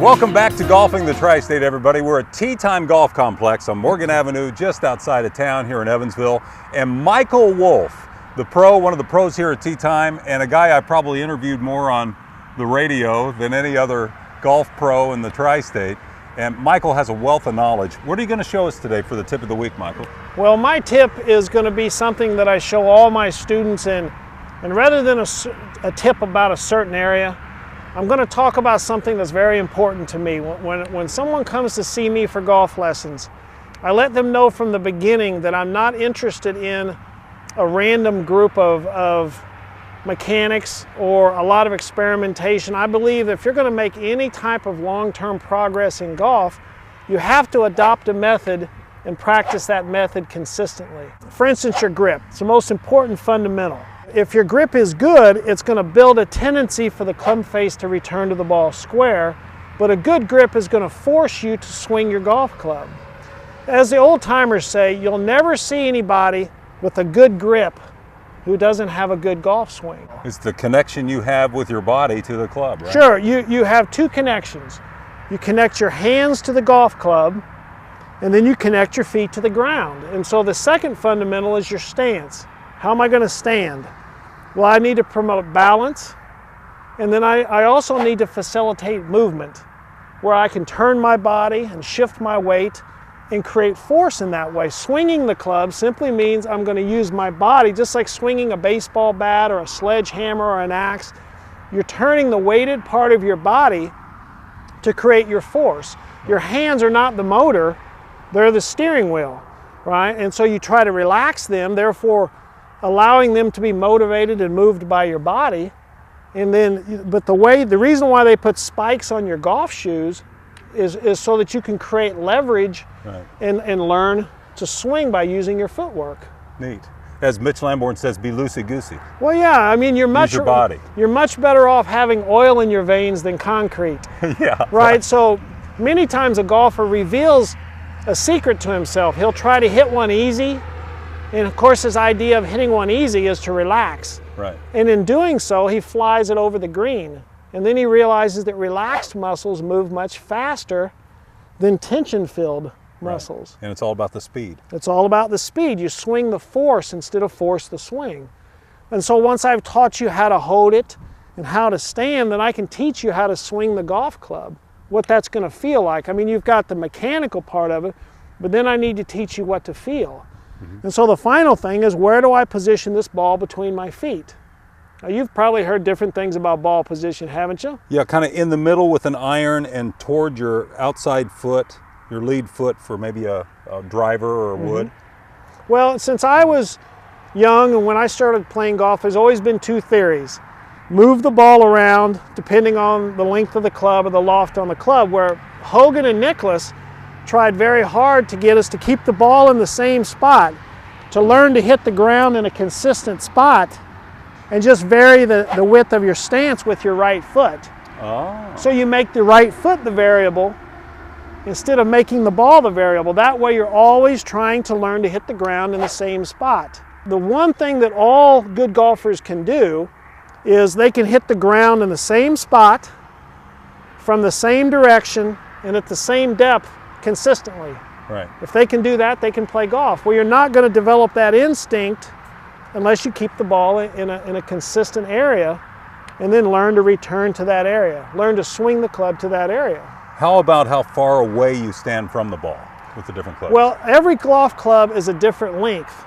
Welcome back to Golfing the Tri-State, everybody. We're at Tee Time Golf Complex on Morgan Avenue, just outside of town here in Evansville. And Michael Wolf, the pro, one of the pros here at Tee Time, and a guy I probably interviewed more on the radio than any other golf pro in the Tri-State. And Michael has a wealth of knowledge. What are you going to show us today for the tip of the week, Michael? Well, my tip is going to be something that I show all my students in. And rather than a tip about a certain area, I'm going to talk about something that's very important to me. When someone comes to see me for golf lessons, I let them know from the beginning that I'm not interested in a random group of mechanics or a lot of experimentation. I believe if you're going to make any type of long-term progress in golf, you have to adopt a method and practice that method consistently. For instance, your grip. It's the most important fundamental. If your grip is good, it's going to build a tendency for the club face to return to the ball square, but a good grip is going to force you to swing your golf club. As the old timers say, you'll never see anybody with a good grip who doesn't have a good golf swing. It's the connection you have with your body to the club, right? Sure, you have two connections. You connect your hands to the golf club, and then you connect your feet to the ground. And so the second fundamental is your stance. How am I going to stand? Well, I need to promote balance, and then I also need to facilitate movement, where I can turn my body and shift my weight and create force in that way. Swinging the club simply means I'm going to use my body, just like swinging a baseball bat or a sledgehammer or an axe. You're turning the weighted part of your body to create your force. Your hands are not the motor, they're the steering wheel, right? And so you try to relax them, therefore allowing them to be motivated and moved by your body. And then, but the reason why they put spikes on your golf shoes is so that you can create leverage, right, and learn to swing by using your footwork. Neat. As Mitch Lamborn says, be loosey-goosey. Well, yeah, I mean, you're much better off having oil in your veins than concrete. Yeah. Right? So many times a golfer reveals a secret to himself. He'll try to hit one easy, and of course his idea of hitting one easy is to relax. Right. And in doing so, he flies it over the green. And then he realizes that relaxed muscles move much faster than tension-filled muscles. Right. And it's all about the speed. It's all about the speed. You swing the force instead of force the swing. And so once I've taught you how to hold it and how to stand, then I can teach you how to swing the golf club, what that's going to feel like. I mean, you've got the mechanical part of it, but then I need to teach you what to feel. And so the final thing is, where do I position this ball between my feet? Now, you've probably heard different things about ball position, haven't you? Yeah, kind of in the middle with an iron and toward your outside foot, your lead foot for maybe a driver or wood. Well, since I was young and when I started playing golf, there's always been two theories. Move the ball around depending on the length of the club or the loft on the club, where Hogan and Nicklaus tried very hard to get us to keep the ball in the same spot, to learn to hit the ground in a consistent spot, and just vary the width of your stance with your right foot. Oh. So you make the right foot the variable instead of making the ball the variable. That way you're always trying to learn to hit the ground in the same spot. The one thing that all good golfers can do is they can hit the ground in the same spot, from the same direction, and at the same depth consistently. Right. If they can do that, they can play golf. Well, you're not going to develop that instinct unless you keep the ball in a consistent area and then learn to return to that area. Learn to swing the club to that area. How about how far away you stand from the ball with the different clubs? Well, every golf club is a different length.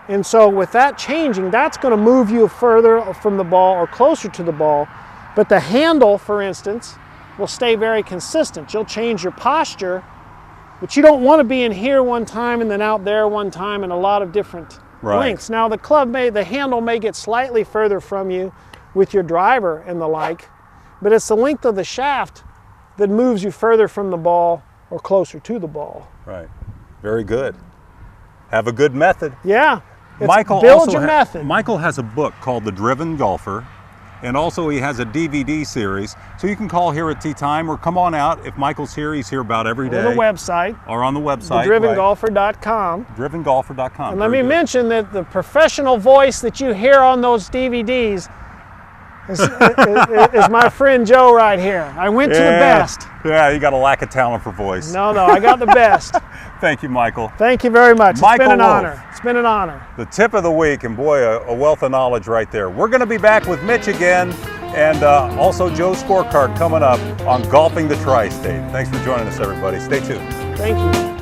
And so with that changing, that's going to move you further from the ball or closer to the ball. But the handle, for instance, will stay very consistent. You'll change your posture, but you don't want to be in here one time and then out there one time in a lot of different lengths. Now the handle may get slightly further from you with your driver and the like, but it's the length of the shaft that moves you further from the ball or closer to the ball. Right. Very good. Have a good method. Yeah. Build your method. Michael has a book called The Driven Golfer, and also he has a DVD series. So you can call here at Tee Time or come on out. If Michael's here, he's here about every day. On the website. Or on the website. TheDrivenGolfer.com. TheDrivenGolfer.com. And let me mention that the professional voice that you hear on those DVDs is my friend Joe right here. I went to the best. Yeah, you got a lack of talent for voice. No, I got the best. Thank you, Michael. Thank you very much. It's Michael been an Wolf. honor. It's been an honor. The tip of the week, and boy, a wealth of knowledge right there. We're going to be back with Mitch again, and also Joe's scorecard coming up on Golfing the Tri-State. Thanks for joining us, everybody. Stay tuned. Thank you.